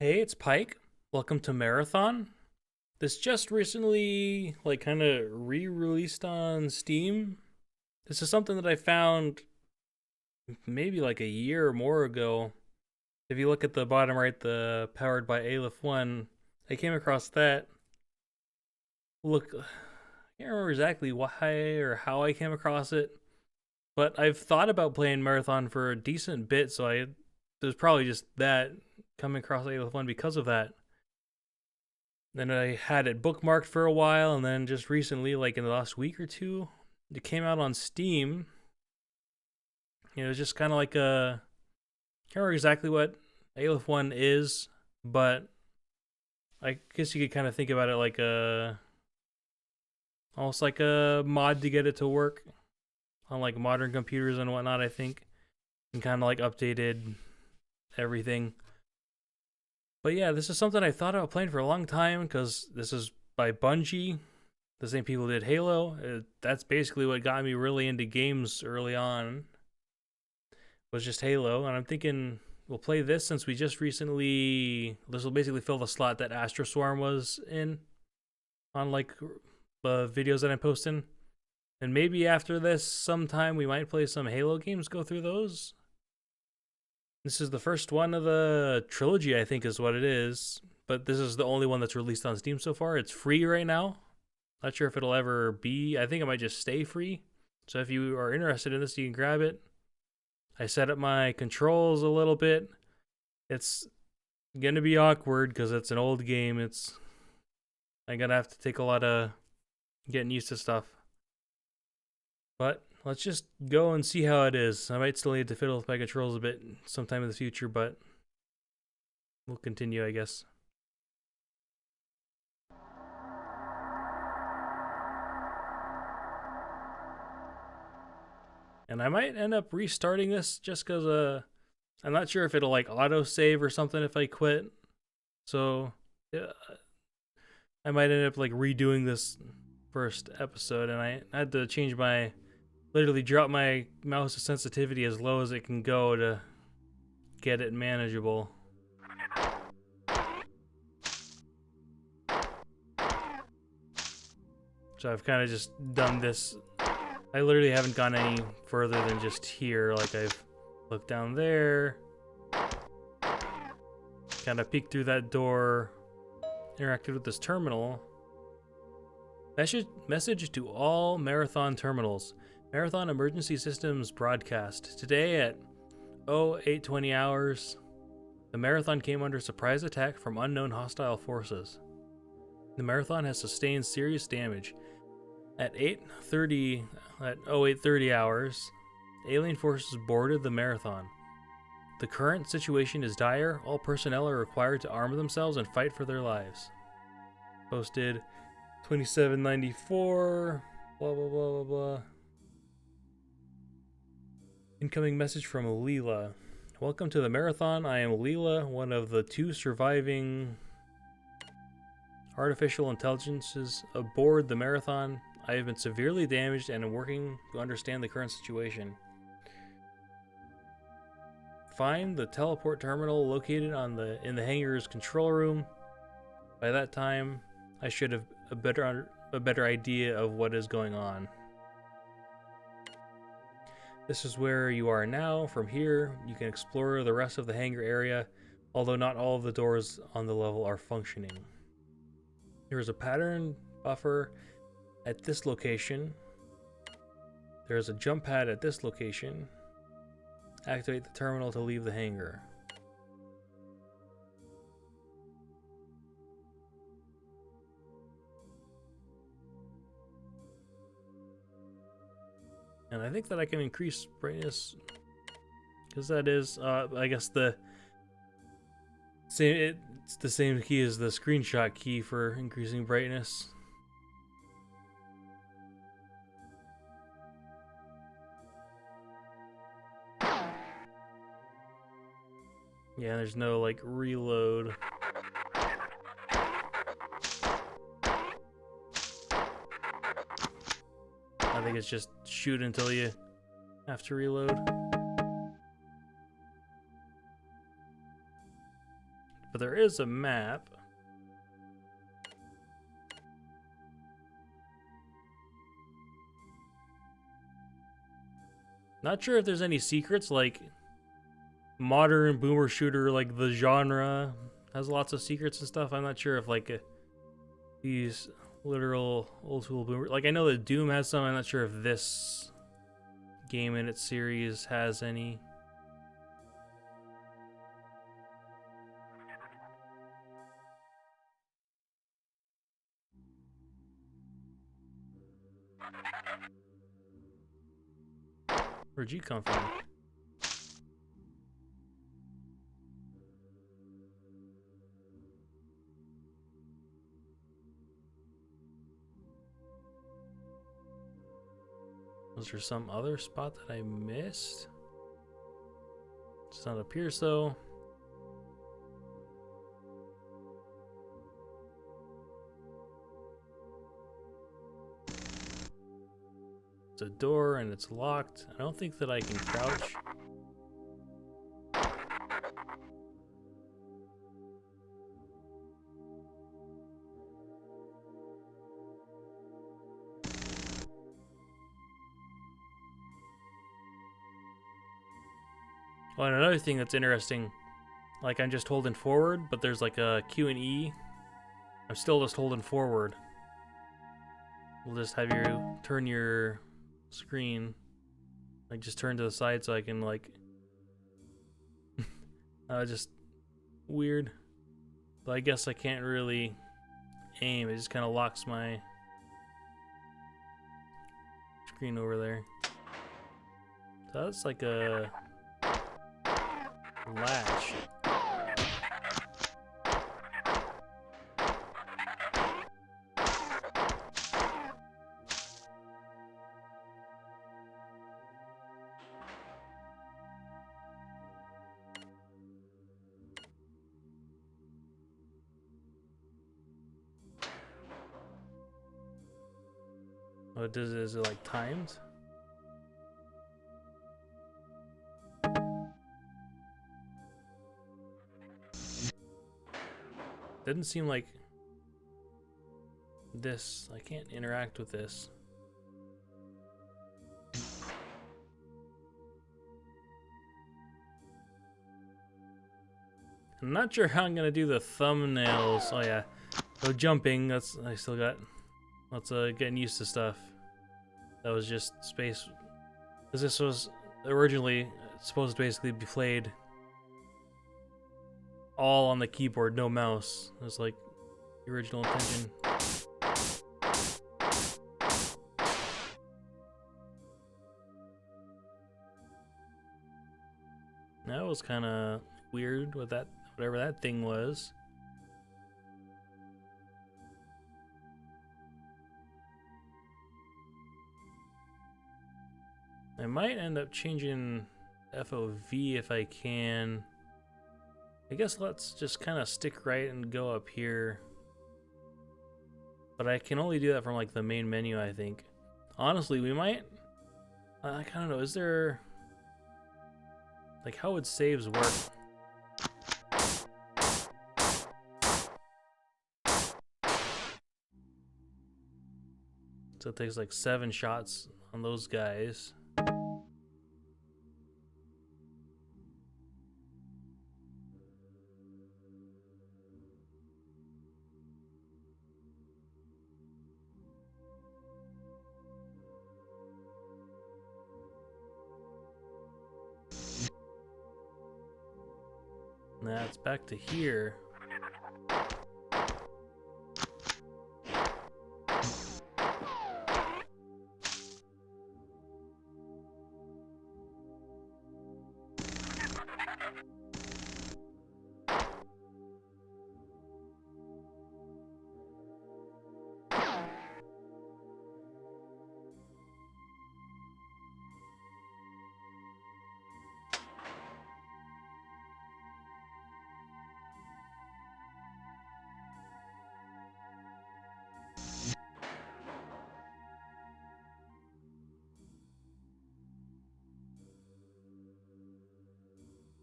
Hey, it's Pike. Welcome to Marathon. This just recently, kind of re-released on Steam. This is something that I found maybe like a year or more ago. If you look at the bottom right, the powered by Ep.1, I came across that. Look, I can't remember exactly why or how I came across it, but I've thought about playing Marathon for a decent bit, so there's probably just that coming across Ep.1 because of that. Then I had it bookmarked for a while, and then just recently, like in the last week or two, it came out on Steam. It was just kind of like a. I can't remember exactly what Aleph 1 is, but I guess you could kind of think about it like almost like a mod to get it to work on like modern computers and whatnot, I think. And kind of like updated everything. But yeah, this is something I thought about playing for a long time because this is by Bungie, the same people who did Halo. That's basically what got me really into games early on. Was just Halo, and I'm thinking we'll play this since we just recently. This will basically fill the slot that Astro Swarm was in on like the videos that I'm posting. And maybe after this, sometime we might play some Halo games. Go through those. This is the first one of the trilogy, I think, is what it is. But this is the only one that's released on Steam so far. It's free right now. Not sure if it'll ever be. I think it might just stay free. So if you are interested in this, you can grab it. I set up my controls a little bit. It's gonna be awkward because it's an old game. I'm gonna have to take a lot of getting used to stuff. But let's just go and see how it is. I might still need to fiddle with my controls a bit sometime in the future, but we'll continue, I guess. And I might end up restarting this just because I'm not sure if it'll like auto save or something if I quit. So yeah, I might end up like redoing this first episode, and I had to change my literally drop my mouse sensitivity as low as it can go to get it manageable. So I've kind of just done this. I literally haven't gone any further than just here. Like I've looked down there, kind of peeked through that door, interacted with this terminal. Message to all Marathon terminals. Marathon Emergency Systems broadcast. Today at 0820 hours, the Marathon came under surprise attack from unknown hostile forces. The Marathon has sustained serious damage. At 0830 hours, alien forces boarded the Marathon. The current situation is dire. All personnel are required to arm themselves and fight for their lives. Posted 2794, blah blah blah blah blah. Incoming message from Leela. Welcome to the Marathon. I am Leela, one of the two surviving artificial intelligences aboard the Marathon. I have been severely damaged and am working to understand the current situation. Find the teleport terminal located in the hangar's control room. By that time, I should have a better idea of what is going on. This is where you are now. From here, you can explore the rest of the hangar area, although not all of the doors on the level are functioning. There is a pattern buffer at this location. There is a jump pad at this location. Activate the terminal to leave the hangar. And I think that I can increase brightness because that is, I guess the same. It's the same key as the screenshot key for increasing brightness. Yeah, there's no like reload. I think it's just shoot until you have to reload. but there is a map. Not sure if there's any secrets, like modern boomer shooter, like the genre has lots of secrets and stuff. I'm not sure if like these literal old school boomer, like I know that Doom has some. I'm not sure if this game in its series has any. Where'd you come from? Was there some other spot that I missed? Does not appear so. It's a door and it's locked. I don't think that I can crouch. Oh, and another thing that's interesting, like I'm just holding forward, but there's like a Q and E. I'm still just holding forward. We'll just have you turn your screen, like just turn to the side so I can like, just weird. But I guess I can't really aim. It just kind of locks my screen over there. So that's like a latch. Oh, it does. Is it like timed? Didn't seem like this. I can't interact with this. I'm not sure how I'm gonna do the thumbnails. Oh yeah, so jumping. That's I still got lots of getting used to stuff. That was just space, because this was originally supposed to basically be played all on the keyboard, no mouse. It was like the original intention. That was kind of weird with that, whatever that thing was. I might end up changing FOV if I can. I guess let's just kind of stick right and go up here. But I can only do that from like the main menu, I think. Honestly, we might... I don't know, is there... Like, how would saves work? So it takes like 7 shots on those guys. Now it's back to here.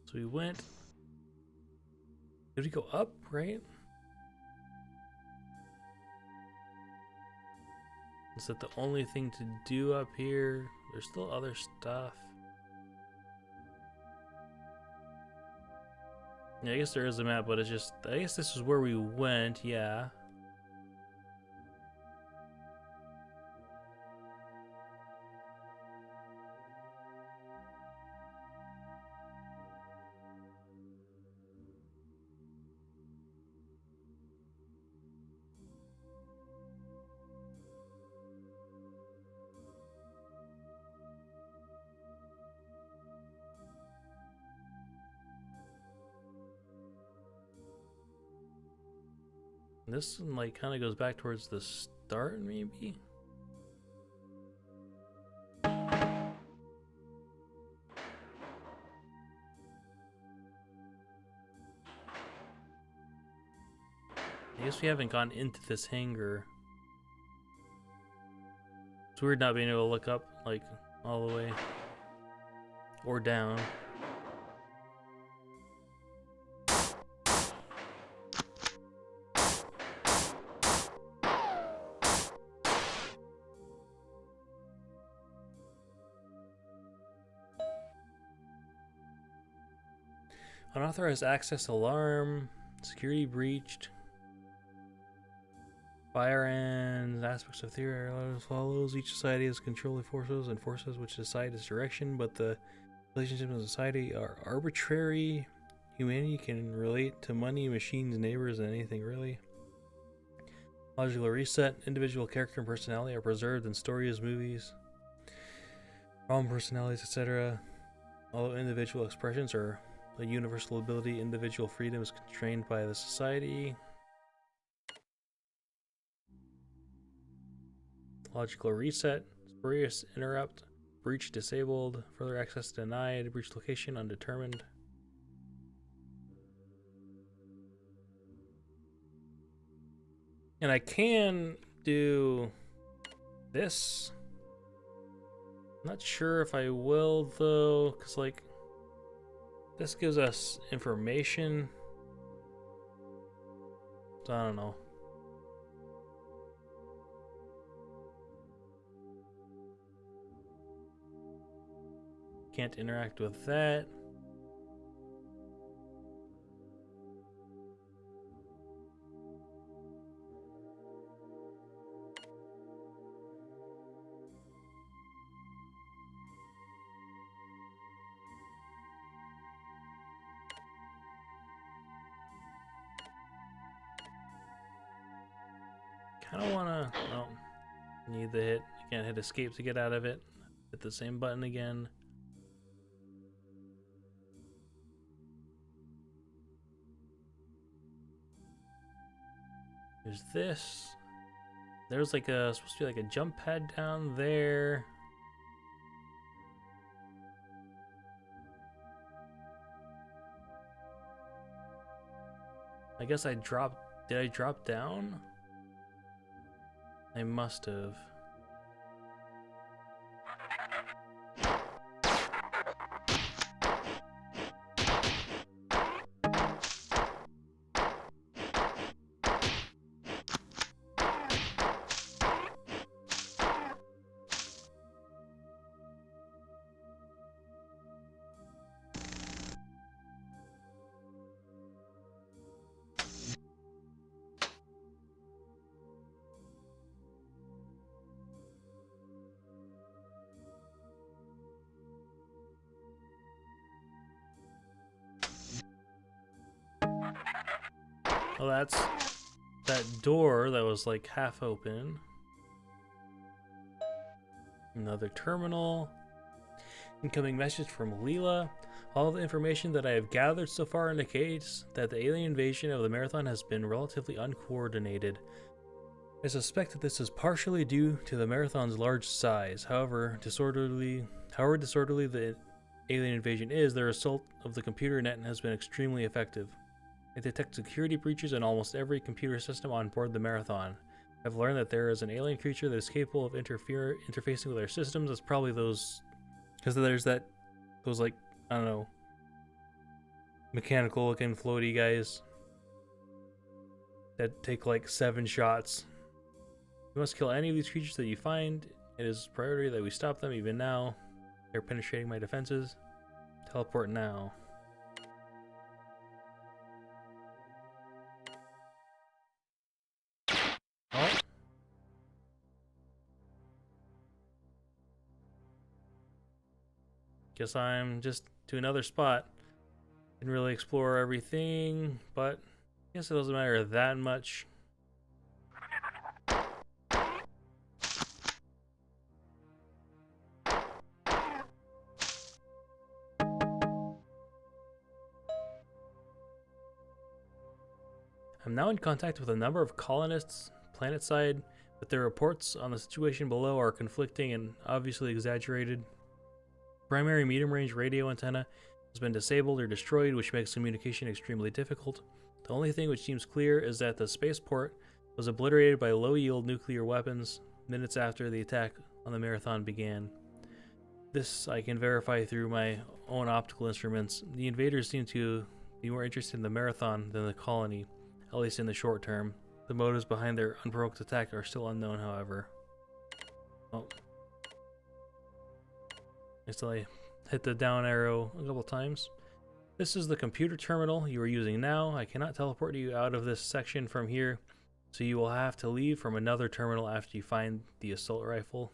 So we went Did we go up, right? Is that the only thing to do up here? There's still other stuff. Yeah, I guess there is a map, but it's just... I guess this is where we went, yeah. This one, like, kind of goes back towards the start, maybe? I guess we haven't gone into this hangar. It's weird not being able to look up, like, all the way. Or down. Unauthorized access alarm. Security breached. Fire and aspects of theory are as follows. Each society has controlling forces and forces which decide its direction, but the relationships in society are arbitrary. Humanity can relate to money, machines, neighbors, and anything really. Logical reset. Individual character and personality are preserved in stories, movies, problem personalities, etc. Although individual expressions are a universal ability, individual freedom is constrained by the society. Logical reset. Spurious interrupt. Breach disabled. Further access denied. Breach location undetermined. And I can do this. Not sure if I will though, because like this gives us information. So I don't know. Can't interact with that. Kind of want to... Oh, need the hit. I can't hit escape to get out of it. Hit the same button again. There's this. There's like a... supposed to be like a jump pad down there. I guess I dropped... Did I drop down? I must have. Oh, that's that door that was like half open. Another terminal. Incoming message from Leela. All the information that I have gathered so far indicates that the alien invasion of the Marathon has been relatively uncoordinated. I suspect that this is partially due to the Marathon's large size. However disorderly the alien invasion is, the result of the computer net has been extremely effective. It detects security breaches in almost every computer system on board the Marathon. I've learned that there is an alien creature that is capable of interfacing with our systems. It's probably those... Because there's those like, I don't know, mechanical looking floaty guys. that take like 7 shots. You must kill any of these creatures that you find. It is a priority that we stop them even now. They're penetrating my defenses. Teleport now. Oh. Guess I'm just to another spot. Didn't really explore everything, but I guess it doesn't matter that much. I'm now in contact with a number of colonists planetside, but their reports on the situation below are conflicting and obviously exaggerated. Primary medium-range radio antenna has been disabled or destroyed, which makes communication extremely difficult. The only thing which seems clear is that the spaceport was obliterated by low-yield nuclear weapons minutes after the attack on the Marathon began. This I can verify through my own optical instruments. The invaders seem to be more interested in the Marathon than the colony, at least in the short term. The motives behind their unprovoked attack are still unknown, however. Oh. I hit the down arrow a couple times. This is the computer terminal you are using now. I cannot teleport you out of this section from here, so you will have to leave from another terminal after you find the assault rifle.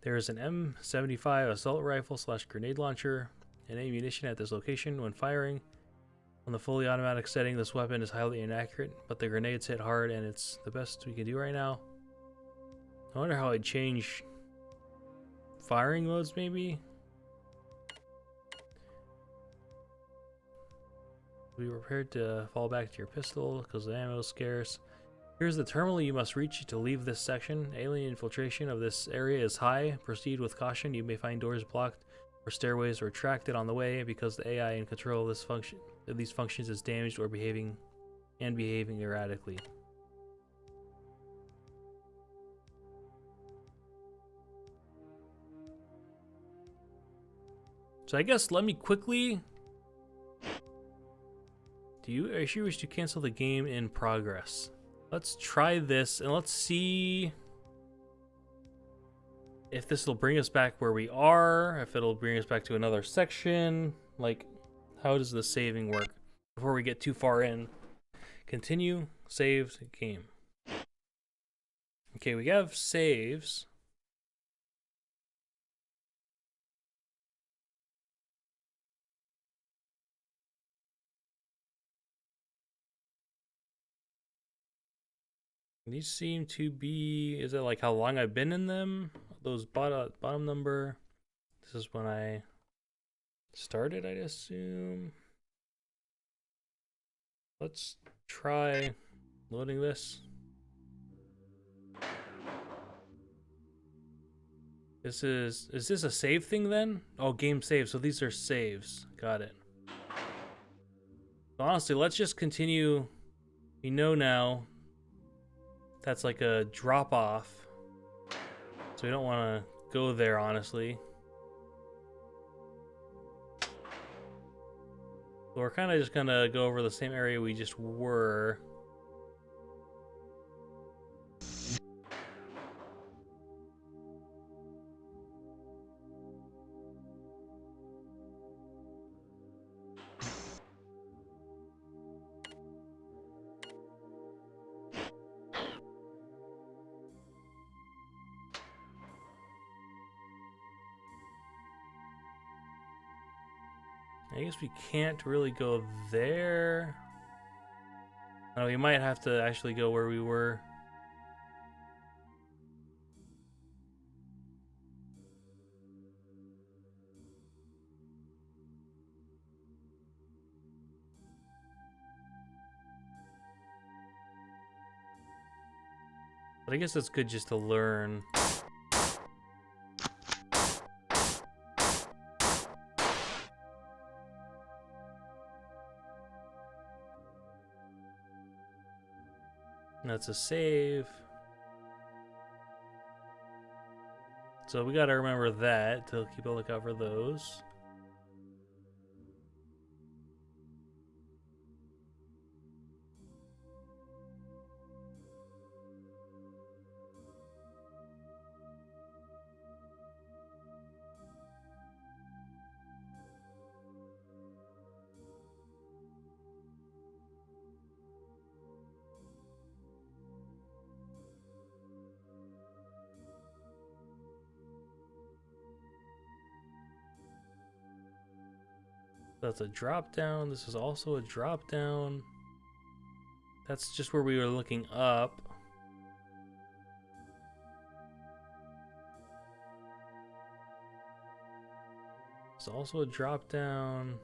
There is an M75 assault rifle / grenade launcher and ammunition at this location. When firing on the fully automatic setting, this weapon is highly inaccurate, but the grenades hit hard and it's the best we can do right now. I wonder how I'd change firing modes, maybe? Be prepared to fall back to your pistol because the ammo is scarce. Here's the terminal you must reach to leave this section. Alien infiltration of this area is high. Proceed with caution. You may find doors blocked or stairways retracted on the way because the AI in control of these functions is damaged or behaving erratically. So I guess let me quickly. Are you sure wish to cancel the game in progress? Let's try this and let's see if this will bring us back where we are, if it'll bring us back to another section. Like, how does the saving work before we get too far in? Continue, saved, game. Okay, we have saves. These seem to be, is it like how long I've been in them? Those bottom number. This is when I started, I'd assume. Let's try loading this. Is this a save thing then? Oh, game save, so these are saves. Got it. Honestly, let's just continue. We know now that's like a drop off. So we don't want to go there, honestly. So we're kind of just going to go over the same area we just were. I guess we can't really go there. No, we might have to actually go where we were. But I guess it's good just to learn. That's a save. So we gotta remember that to keep a lookout for those. That's a drop down. This is also a drop down. That's just where we were looking up. It's also a drop down.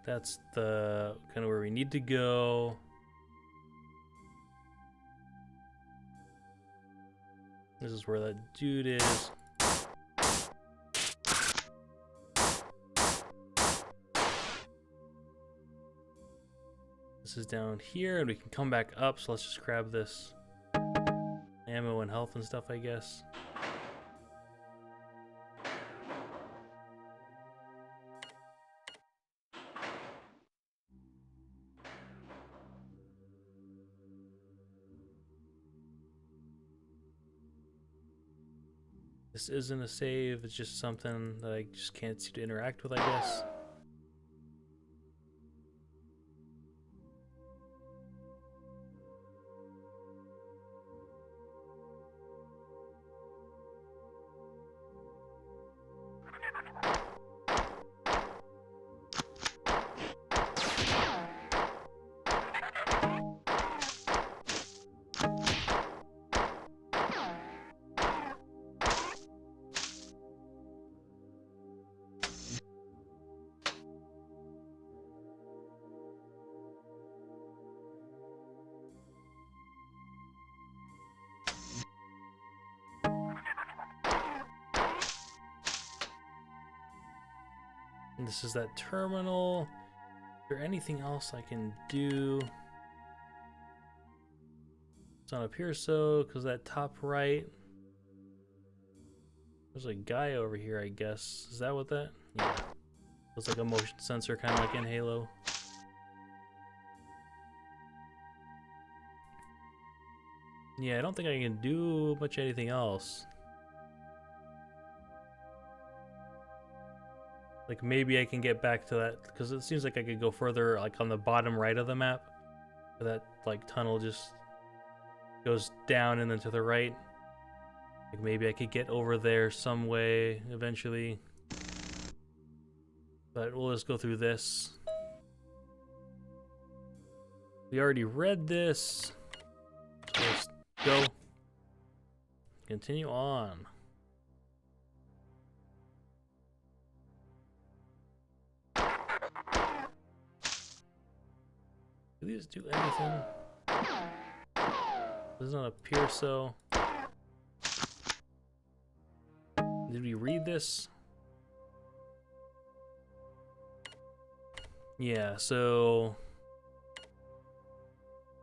That's the kind of where we need to go. This is where that dude is. This is down here, and we can come back up, so let's just grab this ammo and health and stuff, I guess. This isn't a save, it's just something that I just can't seem to interact with, I guess. And this is that terminal. Is there anything else I can do? It's not up here, so, because that top right. There's a guy over here, I guess. Is that what that? Yeah. Looks like a motion sensor, kind of like in Halo. Yeah, I don't think I can do much anything else. Like, maybe I can get back to that, because it seems like I could go further, like, on the bottom right of the map. That, like, tunnel just goes down and then to the right. Like, maybe I could get over there some way eventually. But we'll just go through this. We already read this. So let's go. Continue on. Do these do anything? Does not appear so. Did we read this? Yeah, so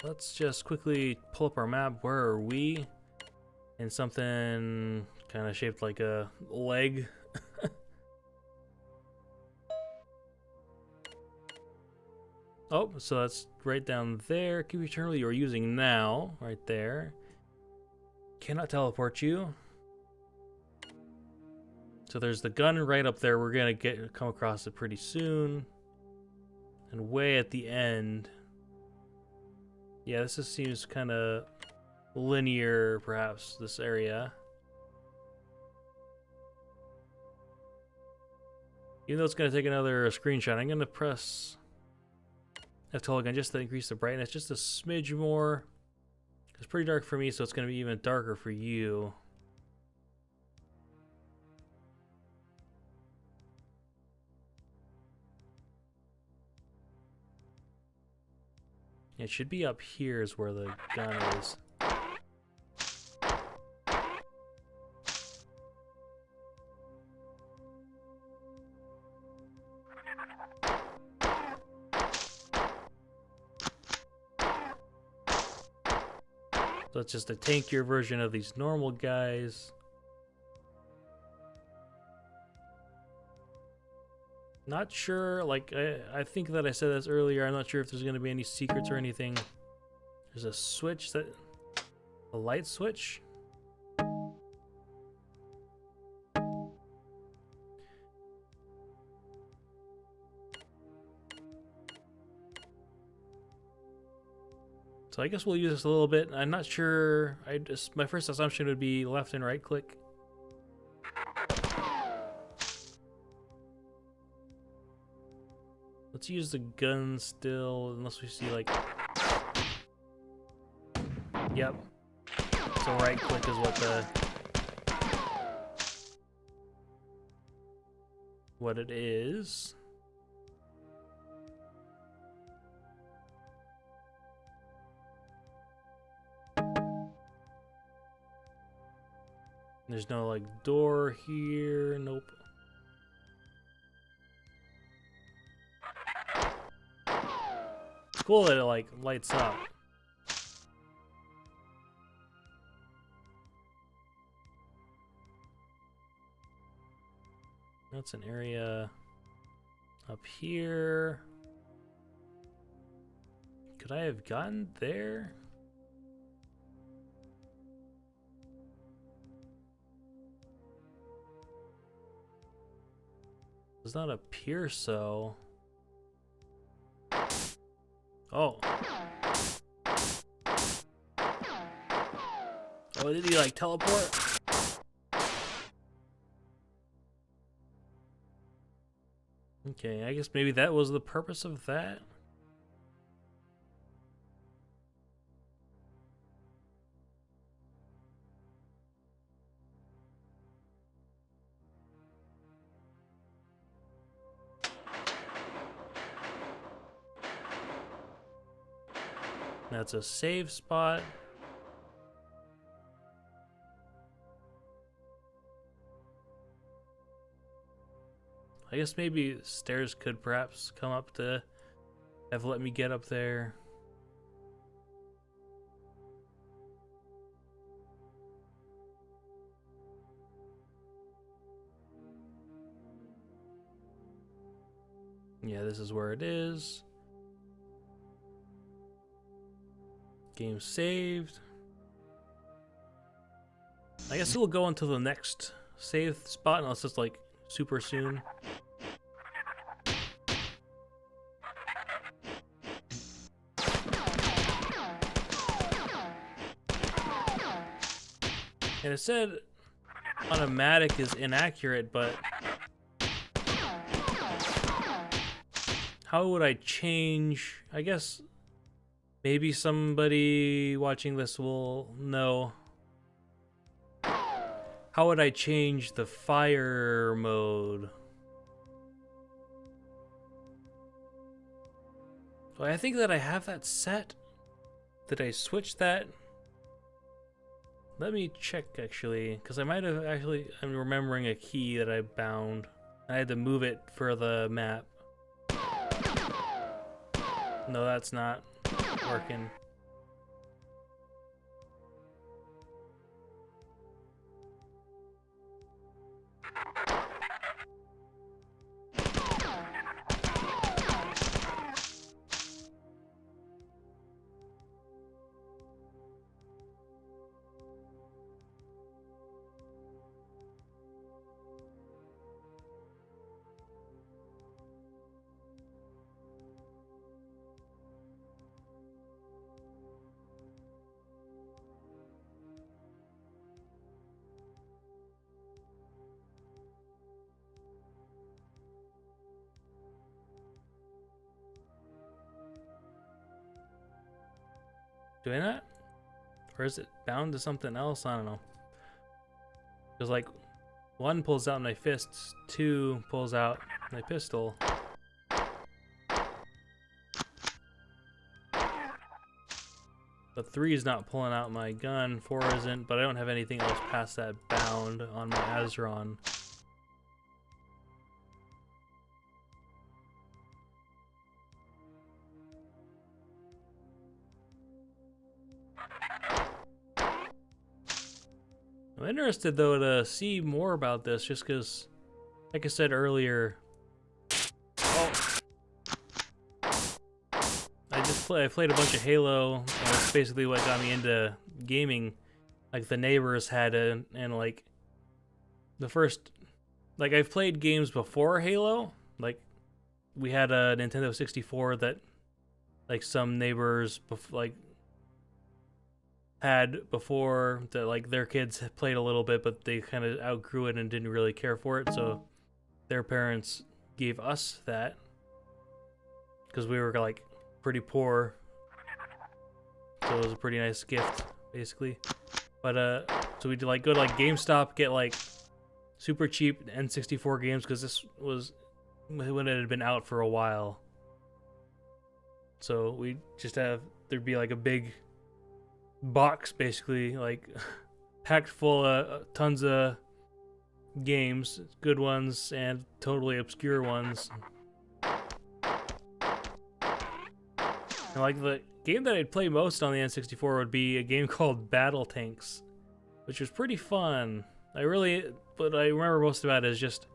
let's just quickly pull up our map. Where are we? In something kind of shaped like a leg. Oh, so that's right down there. Keep eternally you're using now, right there. Cannot teleport you. So there's the gun right up there. We're gonna come across it pretty soon. And way at the end. Yeah, this just seems kind of linear, perhaps, this area. Even though it's gonna take another screenshot, I'm gonna press F12 again just to increase the brightness just a smidge more. It's pretty dark for me, so it's going to be even darker for you. It should be up here is where the gun is. So it's just a tankier version of these normal guys. Not sure, like, I think that I said this earlier, I'm not sure if there's going to be any secrets or anything. There's a switch that... a light switch? So I guess we'll use this a little bit. I'm not sure. My first assumption would be left and right click. Let's use the gun still, unless we see like. Yep. So right click is what it is. There's no like door here. Nope. It's cool that it like lights up. That's an area up here. Could I have gotten there? Does not appear so. Oh. Oh, did he like teleport? Okay, I guess maybe that was the purpose of that. That's a save spot. I guess maybe stairs could perhaps come up to have let me get up there. Yeah, this is where it is. Game saved. I guess we'll go until the next save spot unless it's like super soon. And it said automatic is inaccurate, but how would I change? I guess maybe somebody watching this will know. How would I change the fire mode? So I think that I have that set. Did I switch that? Let me check actually, because I might have actually, I'm remembering a key that I bound. I had to move it for the map. No, that's not working. Do I not? Or is it bound to something else? I don't know. Because like 1 pulls out my fists, 2 pulls out my pistol. But 3 is not pulling out my gun, 4 isn't, but I don't have anything else past that bound on my Azron. I'm interested though to see more about this, just because, like I said earlier, I played a bunch of Halo, and that's basically what got me into gaming. Like the neighbors had and like the first, like I've played games before Halo. Like we had a Nintendo 64 that, like some neighbors, like had before that like their kids played a little bit, but they kind of outgrew it and didn't really care for it. So their parents gave us that because we were like pretty poor. So it was a pretty nice gift, basically. But so we'd like go to like GameStop, get like super cheap N64 games because this was when it had been out for a while. So we just there'd be like a big box basically like packed full of tons of games, good ones and totally obscure ones. And like the game that I'd play most on the N64 would be a game called Battle Tanks, which was pretty fun. But I remember most about it is just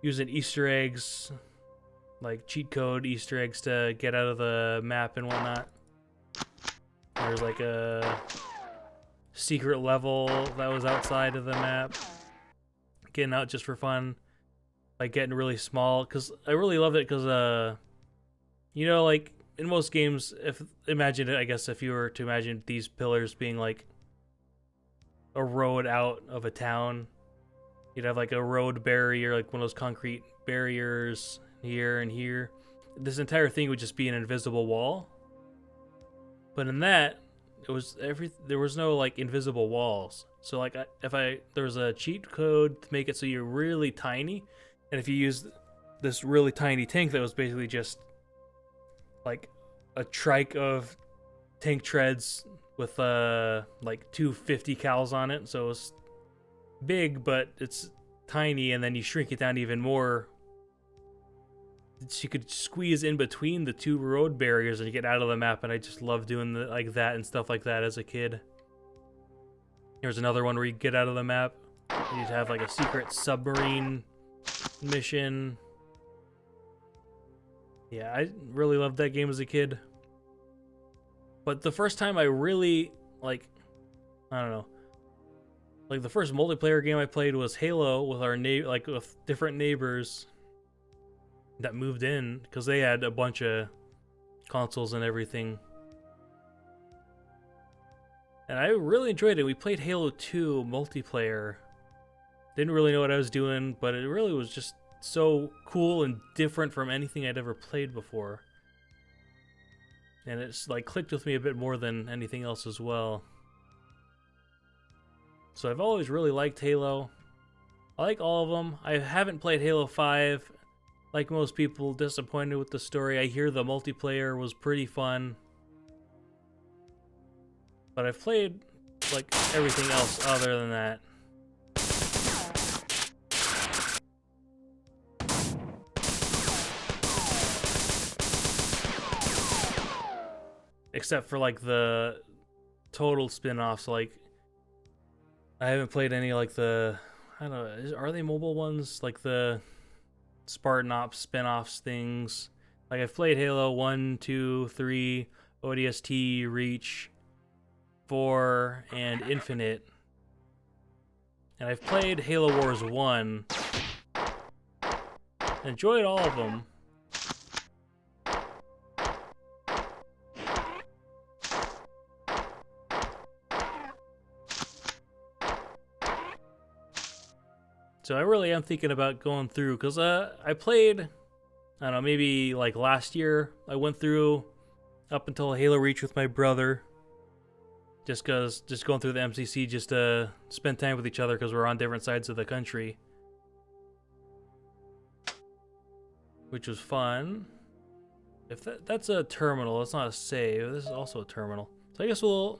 using Easter eggs, like cheat code Easter eggs to get out of the map and whatnot. There's like a secret level that was outside of the map, getting out just for fun, like getting really small. Cause I really loved it, cause like in most games, if you were to imagine these pillars being like a road out of a town, you'd have like a road barrier, like one of those concrete barriers here and here. This entire thing would just be an invisible wall. But in that, there was no like invisible walls. So like there was a cheat code to make it so you're really tiny, and if you use this really tiny tank that was basically just like a trike of tank treads with like 250 cals on it, so it's big but it's tiny, and then you shrink it down even more. She could squeeze in between the two road barriers and get out of the map, and I just loved doing like that and stuff like that as a kid. Here's another one where you get out of the map. You'd have like a secret submarine mission. Yeah, I really loved that game as a kid. But the first time I really, like, I don't know, like the first multiplayer game I played was Halo with with different neighbors that moved in because they had a bunch of consoles and everything. And I really enjoyed it. We played Halo 2 multiplayer. Didn't really know what I was doing, but it really was just so cool and different from anything I'd ever played before. And it's like clicked with me a bit more than anything else as well. So I've always really liked Halo. I like all of them. I haven't played Halo 5. Like most people, disappointed with the story. I hear the multiplayer was pretty fun. But I've played like everything else other than that. Except for like the total spin-offs. Like I haven't played any like I don't know, are they mobile ones? Like the Spartan Ops spin-offs things. Like I've played Halo 1, 2, 3, ODST, Reach, 4, and Infinite. And I've played Halo Wars 1. Enjoyed all of them. So I really am thinking about going through, because I played, I don't know, maybe like last year, I went through up until Halo Reach with my brother. Just going through the MCC just to spend time with each other because we're on different sides of the country. Which was fun. If that's a terminal, it's not a save. This is also a terminal. So I guess we'll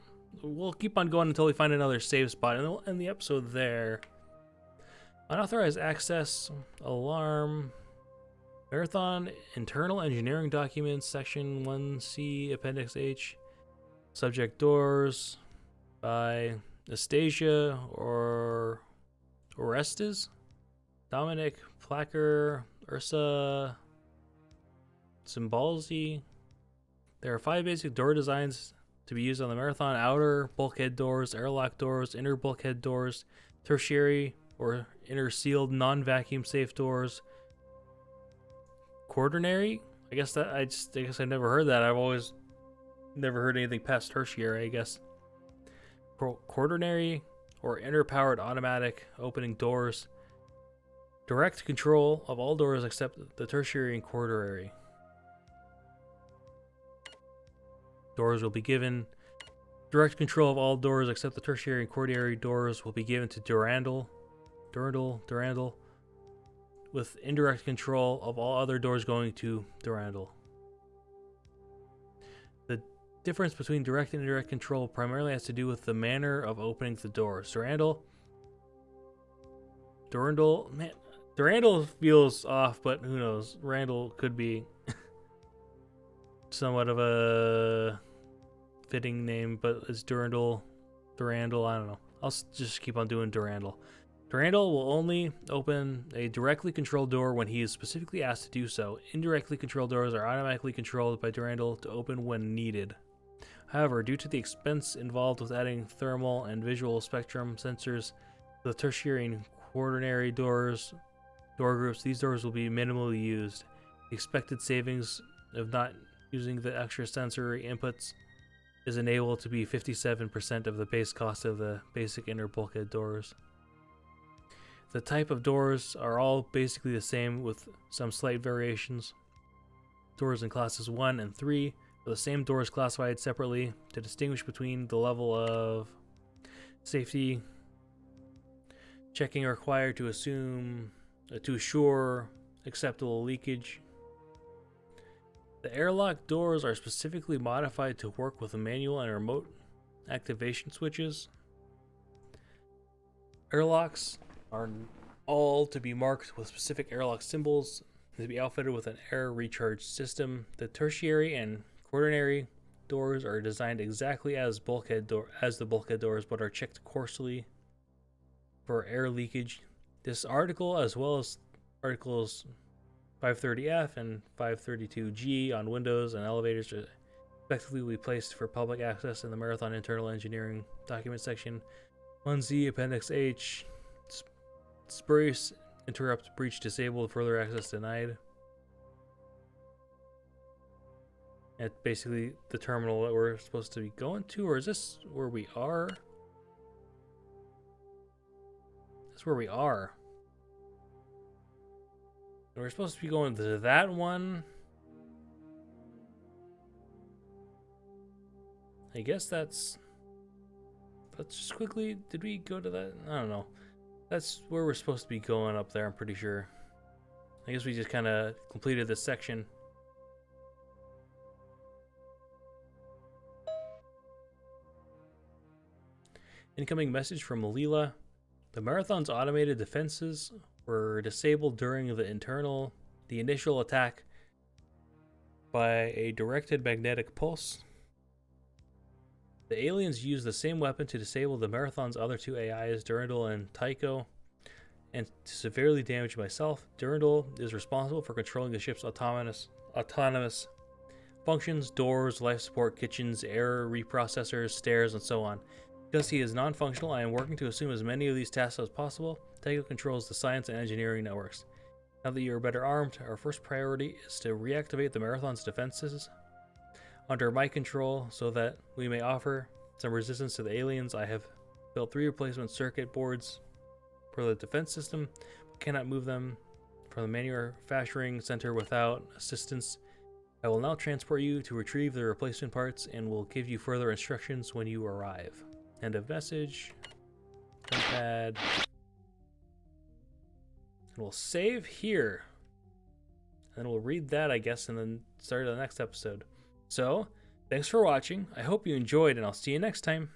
keep on going until we find another save spot, and we'll end the episode there. Unauthorized access, alarm, marathon, internal engineering documents, section 1C, appendix H, subject doors by Astasia or Orestes, Dominic, Placker, Ursa, Symbolzy. There are 5 basic door designs to be used on the marathon: outer bulkhead doors, airlock doors, inner bulkhead doors, tertiary or inner sealed non-vacuum safe doors, quaternary. I guess I never heard that. I've always never heard anything past tertiary, I guess. quaternary or inner-powered automatic opening doors. Direct control of all doors except the tertiary and quaternary. Doors will be given. Direct control of all doors except the tertiary and quaternary doors will be given to Durandal, with indirect control of all other doors going to Durandal. The difference between direct and indirect control primarily has to do with the manner of opening the doors. Durandal feels off, but who knows? Randall could be somewhat of a fitting name, but it's Durandal, I don't know. I'll just keep on doing Durandal. Durandal will only open a directly controlled door when he is specifically asked to do so. Indirectly controlled doors are automatically controlled by Durandal to open when needed. However, due to the expense involved with adding thermal and visual spectrum sensors to the tertiary and quaternary door groups, these doors will be minimally used. The expected savings of not using the extra sensory inputs is enabled to be 57% of the base cost of the basic inner bulkhead doors. The type of doors are all basically the same with some slight variations. Doors in classes 1 and 3 are the same doors classified separately to distinguish between the level of safety checking required to assure acceptable leakage. The airlock doors are specifically modified to work with manual and remote activation switches. Airlocks are all to be marked with specific airlock symbols and to be outfitted with an air recharge system. The tertiary and quaternary doors are designed exactly as the bulkhead doors, but are checked coarsely for air leakage. This article, as well as articles 530F and 532G on windows and elevators, are effectively placed for public access in the Marathon Internal Engineering document section. 1Z Appendix H. Spurious interrupt breach disabled, further access denied. It's basically the terminal that we're supposed to be going to, or is this where we are? That's where we are. We're supposed to be going to that one. I guess let's just quickly, did we go to that? I don't know. That's where we're supposed to be going up there, I'm pretty sure. I guess we just kind of completed this section. Incoming message from Leela. The Marathon's automated defenses were disabled during the initial attack by a directed magnetic pulse. The aliens used the same weapon to disable the Marathon's other two AIs, Durandal and Tycho, and to severely damage myself. Durandal is responsible for controlling the ship's autonomous functions, doors, life support, kitchens, air reprocessors, stairs, and so on. Because he is non-functional, I am working to assume as many of these tasks as possible. Tycho controls the science and engineering networks. Now that you are better armed, our first priority is to reactivate the Marathon's defenses under my control so that we may offer some resistance to the aliens. I have built 3 replacement circuit boards for the defense system, but cannot move them from the manufacturing center without assistance. I will now transport you to retrieve the replacement parts and will give you further instructions when you arrive. End of message. Pad. And we'll save here. And then we'll read that, I guess, and then start the next episode. So, thanks for watching. I hope you enjoyed, and I'll see you next time.